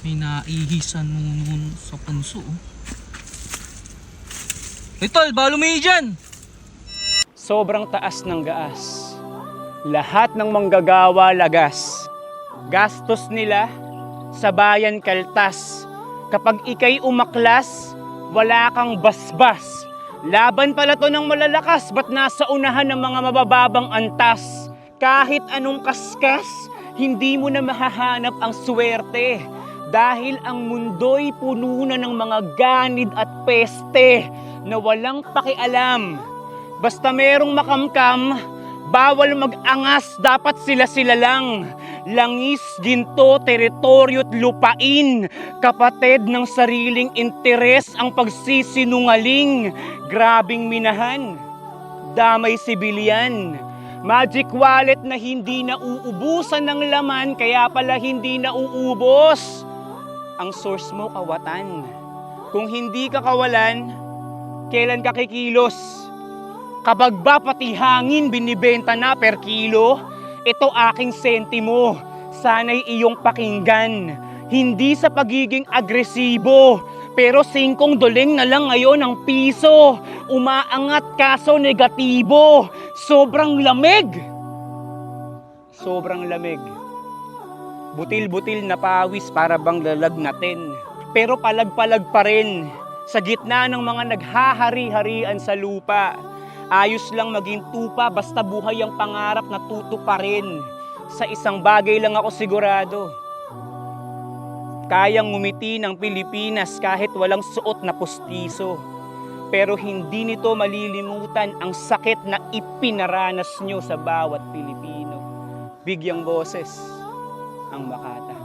May naihisan nun sa punso. Tol, balo mo dyan! Sobrang taas ng gaas. Lahat ng manggagawa lagas. Gastos nila sa bayan kaltas. Kapag ikay umaklas, wala kang basbas. Laban pala to ng malalakas, ba't nasa unahan ng mga mabababang antas? Kahit anong kaskas, hindi mo na mahahanap ang swerte. Dahil ang mundo'y puno na ng mga ganid at peste na walang pakialam. Basta merong makamkam, bawal mag-angas, dapat sila-sila lang. Langis, ginto, teritoryo at lupain. Kapatid ng sariling interes ang pagsisinungaling. Grabing minahan, damay sibilyan. Magic wallet na hindi nauubusan ng laman, kaya pala hindi nauubos. Ang source mo kawatan. Kung hindi ka kawalan, kailan ka kikilos? Kapag ba pati hangin binibenta na per kilo, ito aking sentimo, sana'y iyong pakinggan. Hindi sa pagiging agresibo, pero 5 doleng na lang ngayon ang piso. Umaangat kaso negatibo, sobrang lamig. Sobrang lamig. Butil-butil na pawis para bang lalagnatin. Pero palag-palag pa rin sa gitna ng mga naghahari-harian sa lupa. Ayos lang maging tupa basta buhay ang pangarap na tutuparin. Sa isang bagay lang ako sigurado. Kayang ngumiti ng Pilipinas kahit walang suot na pustiso. Pero hindi nito malilimutan ang sakit na ipinaranas nyo sa bawat Pilipino. Bigyang boses ang Makata.